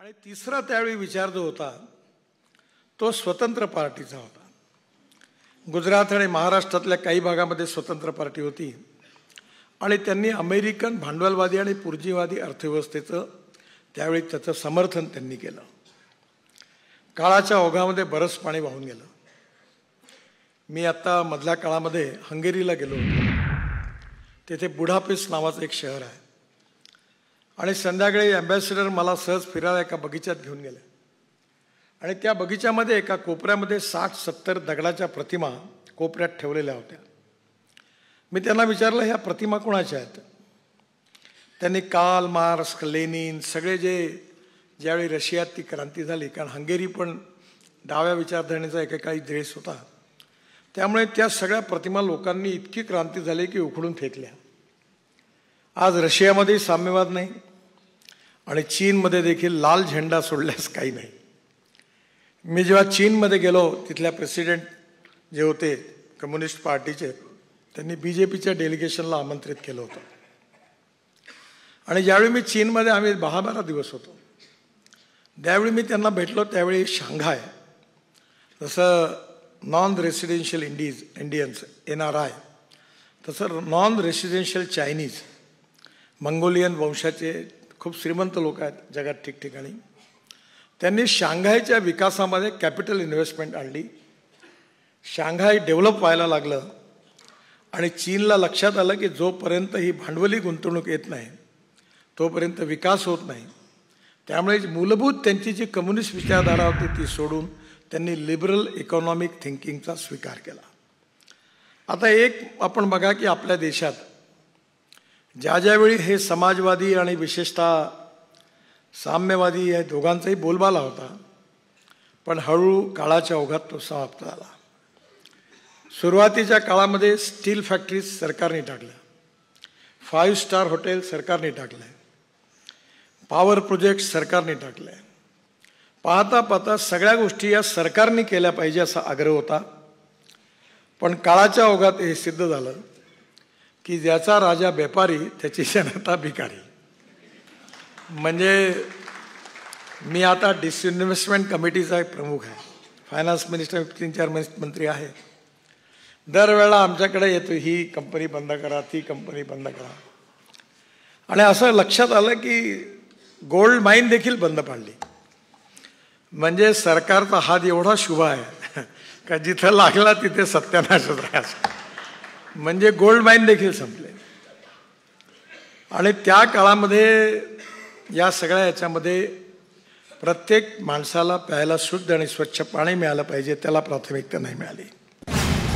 आणि तिसरा त्यावेळी विचार जो होता तो स्वतंत्र पार्टीचा होता. गुजरात आणि महाराष्ट्रातल्या काही भागामध्ये स्वतंत्र पार्टी होती आणि त्यांनी अमेरिकन भांडवलवादी आणि पुंजीवादी अर्थव्यवस्थेचं त्यावेळी त्याचं समर्थन त्यांनी केलं. काळाच्या ओघामध्ये बरंच पाणी वाहून गेलं. मी आता मधल्या काळामध्ये हंगेरीला गेलो होतो. तेथे बुडापेस्ट नावाचं एक शहर आहे आणि संध्याकाळी अँबॅसेडर मला सहज फिरायला एका बगीच्यात घेऊन गेले आणि त्या बगीच्यामध्ये एका कोपऱ्यामध्ये 60-70 दगडाच्या प्रतिमा कोपऱ्यात ठेवलेल्या होत्या. मी त्यांना विचारलं, ह्या प्रतिमा कोणाच्या आहेत? त्यांनी कार्ल मार्क्स, लेनिन सगळे ज्यावेळी रशियात ती क्रांती झाली, कारण हंगेरी पण डाव्या विचारधारणेचा एकेकाळी देश होता, त्यामुळे त्या सगळ्या प्रतिमा लोकांनी इतकी क्रांती झाली की उखडून फेकल्या. आज रशियामध्ये साम्यवाद नाही आणि चीनमध्ये देखील लाल झेंडा सोडल्यास काही नाही. मी जेव्हा चीनमध्ये गेलो, तिथल्या प्रेसिडेंट जे होते कम्युनिस्ट पार्टीचे, त्यांनी BJPच्या डेलिगेशनला आमंत्रित केलं होतं आणि ज्यावेळी मी चीनमध्ये आम्ही 10-12 दिवस होतो, त्यावेळी मी त्यांना भेटलो. त्यावेळी शांघाय, जसं नॉन रेसिडेन्शियल इंडियन्स NRI, तसं नॉन रेसिडेन्शियल चायनीज मंगोलियन वंशाचे खूप श्रीमंत लोक आहेत जगात ठिकठिकाणी. त्यांनी शांघायच्या विकासामध्ये कॅपिटल इन्व्हेस्टमेंट आणली. शांघाय डेव्हलप व्हायला लागलं आणि चीनला लक्षात आलं की जोपर्यंत ही भांडवली गुंतवणूक येत नाही तोपर्यंत विकास होत नाही. त्यामुळे मूलभूत त्यांची जी कम्युनिस्ट विचारधारा होती ती सोडून त्यांनी लिबरल इकॉनॉमिक थिंकिंगचा स्वीकार केला. आता एक आपण बघा की आपल्या देशात ज्यावेळी हे समाजवादी आणि विशेषतः साम्यवादी या दोघांचाही बोलबाला होता, पण हळूहळू काळाच्या ओघात तो समाप्त झाला. सुरुवातीच्या काळामध्ये स्टील फॅक्टरीज सरकारने टाकल्या, 5 स्टार हॉटेल सरकारने टाकले, पॉवर प्रोजेक्ट सरकारने टाकले. पाहता पाहता सगळ्या गोष्टी या सरकारने केल्या पाहिजे असा आग्रह होता. पण काळाच्या ओघात हे सिद्ध झालं की ज्याचा राजा व्यापारी त्याची जनता भिकारी. म्हणजे मी आता डिसइन्व्हेस्टमेंट कमिटीचा एक प्रमुख आहे, फायनान्स मिनिस्टर 3-4 मंत्री आहे. दरवेळेला आमच्याकडे येतो, ही कंपनी बंद करा, ती कंपनी बंद करा. आणि असं लक्षात आलं की गोल्ड माईन देखील बंद पाडली. म्हणजे सरकारचा हात एवढा शुभ आहे का जिथं लागला तिथे सत्यानाशच राहायचा. म्हणजे गोल्ड माईन देखील संपले. आणि त्या काळामध्ये या सगळ्या याच्यामध्ये प्रत्येक माणसाला प्यायला शुद्ध आणि स्वच्छ पाणी मिळालं पाहिजे, त्याला प्राथमिकता नाही मिळाली.